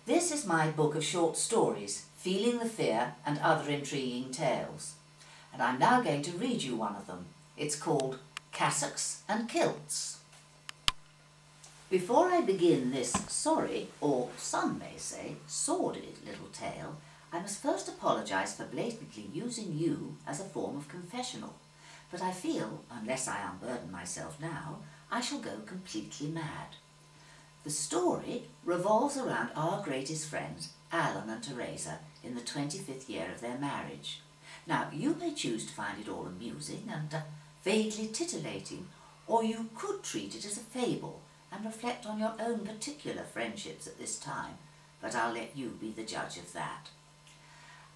This is my book of short stories, Feeling the Fear and Other Intriguing Tales. And I'm now going to read you one of them. It's called Cassocks and Kilts. Before I begin this sorry, or some may say sordid little tale, I must first apologise for blatantly using you as a form of confessional. But I feel, unless I unburden myself now, I shall go completely mad. The story revolves around our greatest friends, Alan and Teresa, in the 25th year of their marriage. Now, you may choose to find it all amusing and vaguely titillating, or you could treat it as a fable and reflect on your own particular friendships at this time, but I'll let you be the judge of that.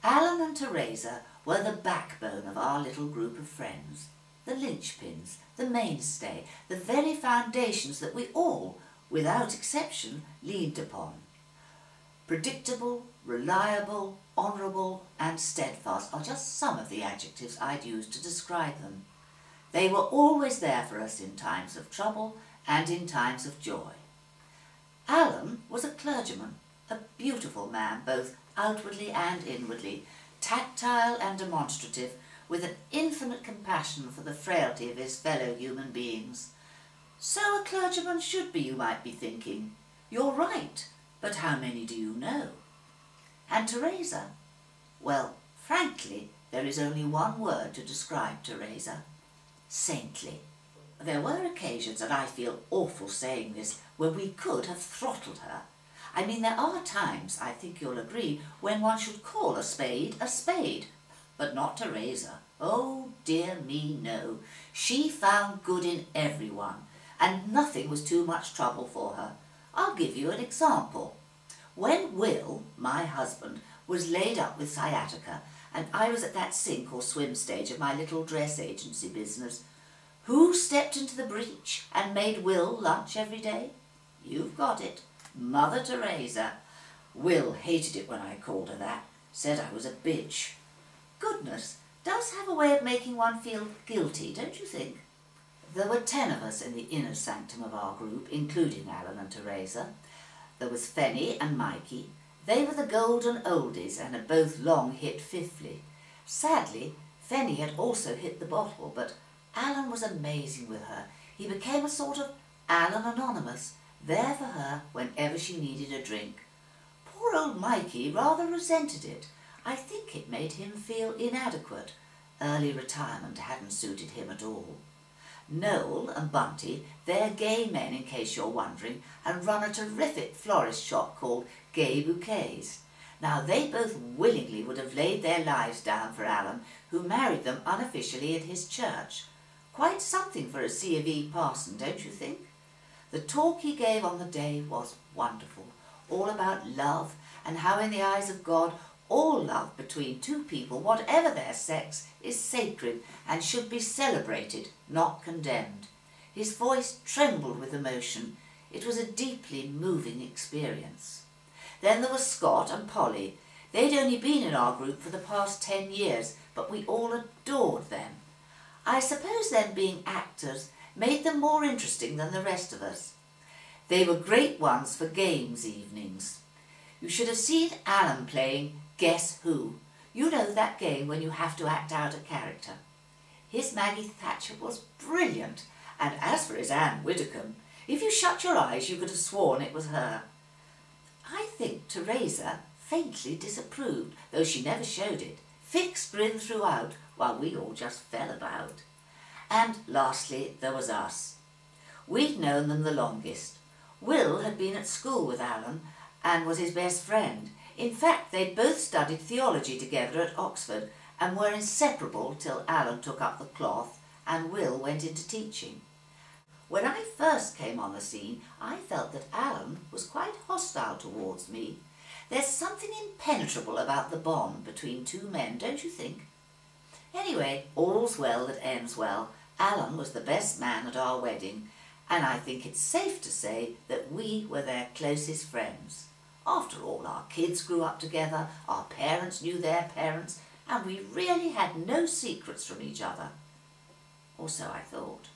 Alan and Teresa were the backbone of our little group of friends, the linchpins, the mainstay, the very foundations that we all, without exception, leaned upon. Predictable, reliable, honourable and steadfast are just some of the adjectives I'd use to describe them. They were always there for us in times of trouble and in times of joy. Alan was a clergyman, a beautiful man both outwardly and inwardly, tactile and demonstrative, with an infinite compassion for the frailty of his fellow human beings. So a clergyman should be, you might be thinking. You're right, but how many do you know? And Teresa? Well, frankly, there is only one word to describe Teresa: saintly. There were occasions, and I feel awful saying this, when we could have throttled her. I mean, there are times, I think you'll agree, when one should call a spade, but not Teresa. Oh dear me, no. She found good in everyone, and nothing was too much trouble for her. I'll give you an example. When Will, my husband, was laid up with sciatica, and I was at that sink or swim stage of my little dress agency business, who stepped into the breach and made Will lunch every day? You've got it. Mother Teresa. Will hated it when I called her that, said I was a bitch. Goodness does have a way of making one feel guilty, don't you think? There were 10 of us in the inner sanctum of our group, including Alan and Teresa. There was Fenny and Mikey. They were the golden oldies and had both long hit fifthly. Sadly, Fenny had also hit the bottle, but Alan was amazing with her. He became a sort of Alan Anonymous, there for her whenever she needed a drink. Poor old Mikey rather resented it. I think it made him feel inadequate. Early retirement hadn't suited him at all. Noel and Bunty, they're gay men in case you're wondering, and run a terrific florist shop called Gay Bouquets. Now they both willingly would have laid their lives down for Alan, who married them unofficially in his church. Quite something for a C of E parson, don't you think? The talk he gave on the day was wonderful, all about love and how in the eyes of God all love between two people, whatever their sex, is sacred and should be celebrated, not condemned. His voice trembled with emotion. It was a deeply moving experience. Then there was Scott and Polly. They'd only been in our group for the past 10 years, but we all adored them. I suppose them being actors made them more interesting than the rest of us. They were great ones for games evenings. You should have seen Alan playing Guess Who. You know that game when you have to act out a character. His Maggie Thatcher was brilliant, and as for his Anne Widdecombe, if you shut your eyes you could have sworn it was her. I think Teresa faintly disapproved, though she never showed it. Fixed grin throughout, while we all just fell about. And lastly, there was us. We'd known them the longest. Will had been at school with Alan and was his best friend. In fact, they'd both studied theology together at Oxford and were inseparable till Alan took up the cloth and Will went into teaching. When I first came on the scene, I felt that Alan was quite hostile towards me. There's something impenetrable about the bond between two men, don't you think? Anyway, all's well that ends well. Alan was the best man at our wedding, and I think it's safe to say that we were their closest friends. After all, our kids grew up together, our parents knew their parents, and we really had no secrets from each other. Or so I thought.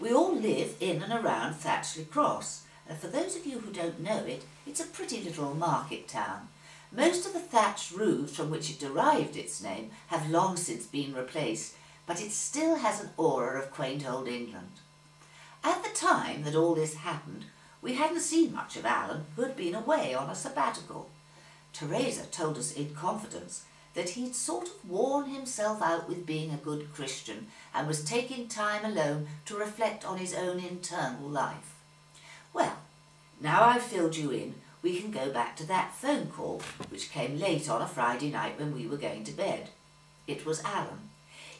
We all live in and around Thatchley Cross, For those of you who don't know it, it's a pretty little market town. Most of the thatched roofs from which it derived its name have long since been replaced, but it still has an aura of quaint old England. At the time that all this happened, we hadn't seen much of Alan, who had been away on a sabbatical. Teresa told us in confidence that he'd sort of worn himself out with being a good Christian and was taking time alone to reflect on his own internal life. Well, now I've filled you in, we can go back to that phone call, which came late on a Friday night when we were going to bed. It was Alan.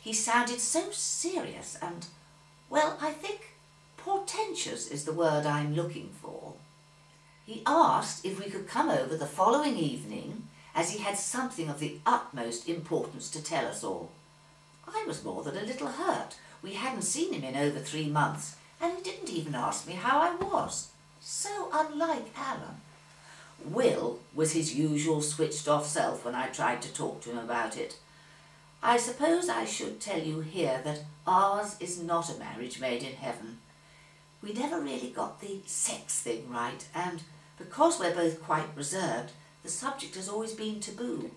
He sounded so serious and, well, I think portentous is the word I'm looking for. He asked if we could come over the following evening, as he had something of the utmost importance to tell us all. I was more than a little hurt. We hadn't seen him in over 3 months, and he didn't even ask me how I was. So unlike Alan. Will was his usual switched-off self when I tried to talk to him about it. I suppose I should tell you here that ours is not a marriage made in heaven. We never really got the sex thing right, and because we're both quite reserved, the subject has always been taboo.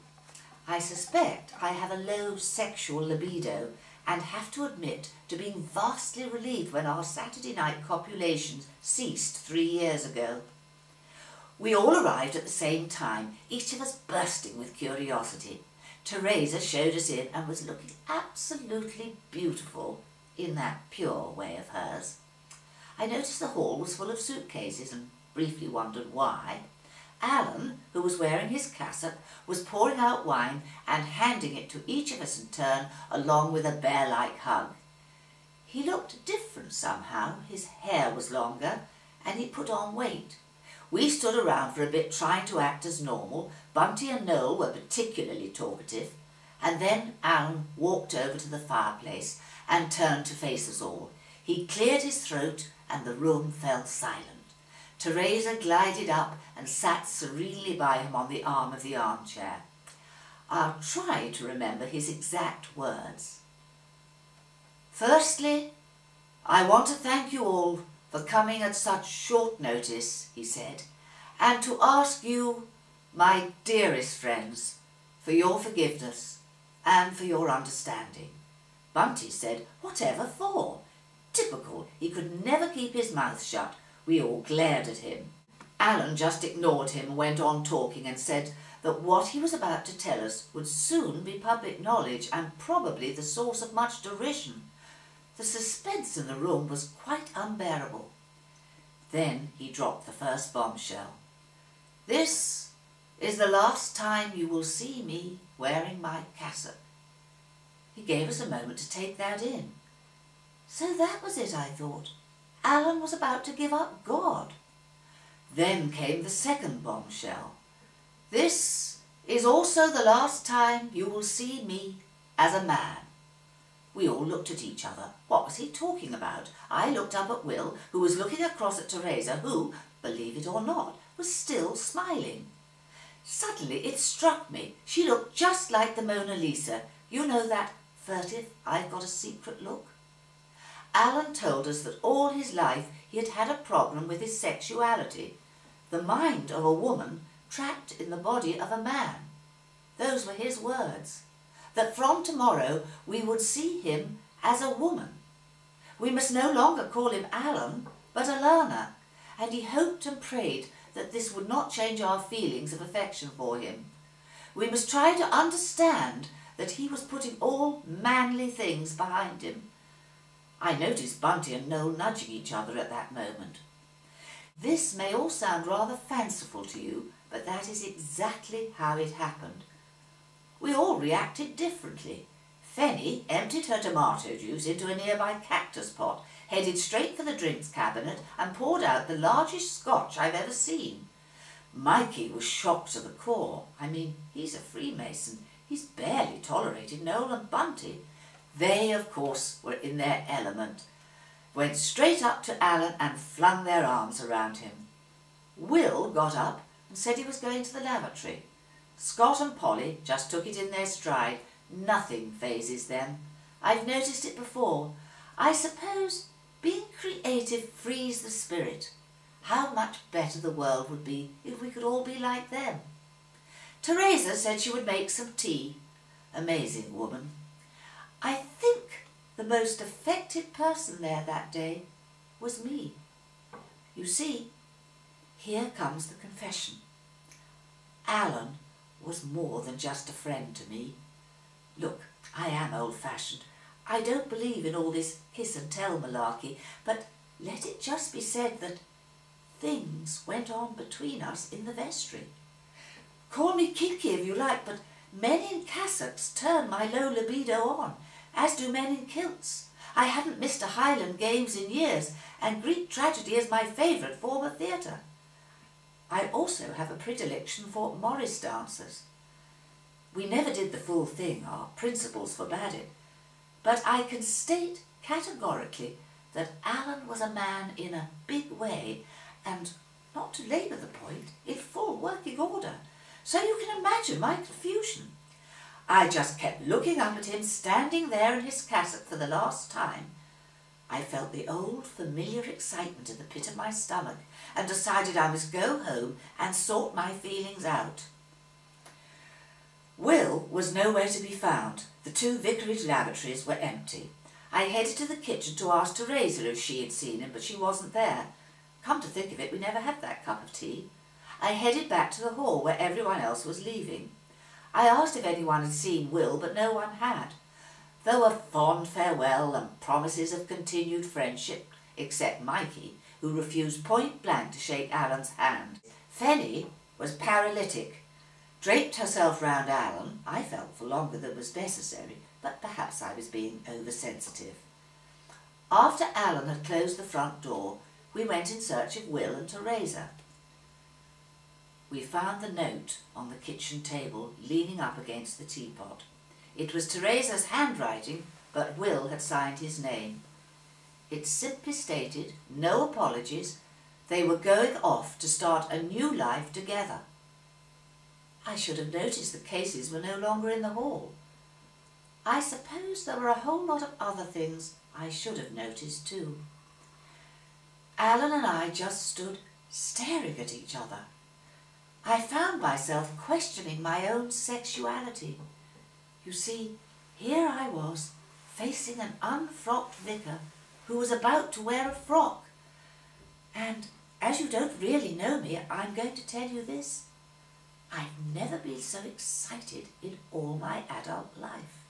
I suspect I have a low sexual libido and have to admit to being vastly relieved when our Saturday night copulations ceased 3 years ago. We all arrived at the same time, each of us bursting with curiosity. Teresa showed us in and was looking absolutely beautiful in that pure way of hers. I noticed the hall was full of suitcases and briefly wondered why. Alan, who was wearing his cassock, was pouring out wine and handing it to each of us in turn, along with a bear-like hug. He looked different somehow. His hair was longer and he put on weight. We stood around for a bit trying to act as normal. Bunty and Noel were particularly talkative. And then Alan walked over to the fireplace and turned to face us all. He cleared his throat and the room fell silent. Teresa glided up and sat serenely by him on the arm of the armchair. I'll try to remember his exact words. "Firstly, I want to thank you all for coming at such short notice," he said, "and to ask you, my dearest friends, for your forgiveness and for your understanding." Bunty said, "Whatever for?" Typical, he could never keep his mouth shut. We all glared at him. Alan just ignored him and went on talking and said that what he was about to tell us would soon be public knowledge and probably the source of much derision. The suspense in the room was quite unbearable. Then he dropped the first bombshell. "This is the last time you will see me wearing my cassock." He gave us a moment to take that in. So that was it, I thought. Alan was about to give up God. Then came the second bombshell. "This is also the last time you will see me as a man." We all looked at each other. What was he talking about? I looked up at Will, who was looking across at Teresa, who, believe it or not, was still smiling. Suddenly it struck me. She looked just like the Mona Lisa. You know that furtive, I've got a secret look? Alan told us that all his life he had had a problem with his sexuality. The mind of a woman trapped in the body of a man. Those were his words. That from tomorrow we would see him as a woman. We must no longer call him Alan, but Alana, and he hoped and prayed that this would not change our feelings of affection for him. We must try to understand that he was putting all manly things behind him. I noticed Bunty and Noel nudging each other at that moment. This may all sound rather fanciful to you, but that is exactly how it happened. We all reacted differently. Fenny emptied her tomato juice into a nearby cactus pot, headed straight for the drinks cabinet and poured out the largest scotch I've ever seen. Mikey was shocked to the core. I mean, he's a Freemason. He's barely tolerated Noel and Bunty. They, of course, were in their element, went straight up to Alan and flung their arms around him. Will got up and said he was going to the lavatory. Scott and Polly just took it in their stride. Nothing phases them. I've noticed it before. I suppose being creative frees the spirit. how much better the world would be if we could all be like them. Teresa said she would make some tea. Amazing woman. I think the most affected person there that day was me. You see, here comes the confession. Alan was more than just a friend to me. Look, I am old-fashioned. I don't believe in all this kiss-and-tell malarkey, but let it just be said that things went on between us in the vestry. Call me kinky if you like, but men in cassocks turn my low libido on, as do men in kilts. I hadn't missed a Highland Games in years, and Greek tragedy is my favourite form of theatre. I also have a predilection for Morris dancers. We never did the full thing, our principles forbade it, but I can state categorically that Alan was a man in a big way, and, not to labour the point, in full working order, so you can imagine my confusion. I just kept looking up at him, standing there in his cassock for the last time. I felt the old familiar excitement in the pit of my stomach and decided I must go home and sort my feelings out. Will was nowhere to be found. The 2 vicarage lavatories were empty. I headed to the kitchen to ask Teresa if she had seen him, but she wasn't there. Come to think of it, we never had that cup of tea. I headed back to the hall where everyone else was leaving. I asked if anyone had seen Will, but no one had. Though a fond farewell and promises of continued friendship, except Mikey, who refused point blank to shake Alan's hand. Fanny was paralytic, draped herself round Alan, I felt for longer than was necessary, but perhaps I was being oversensitive. After Alan had closed the front door, we went in search of Will and Teresa. We found the note on the kitchen table, leaning up against the teapot. It was Teresa's handwriting, but Will had signed his name. It simply stated, no apologies, they were going off to start a new life together. I should have noticed the cases were no longer in the hall. I suppose there were a whole lot of other things I should have noticed too. Alan and I just stood staring at each other. I found myself questioning my own sexuality. You see, here I was, facing an unfrocked vicar who was about to wear a frock. And as you don't really know me, I'm going to tell you this. I've never been so excited in all my adult life.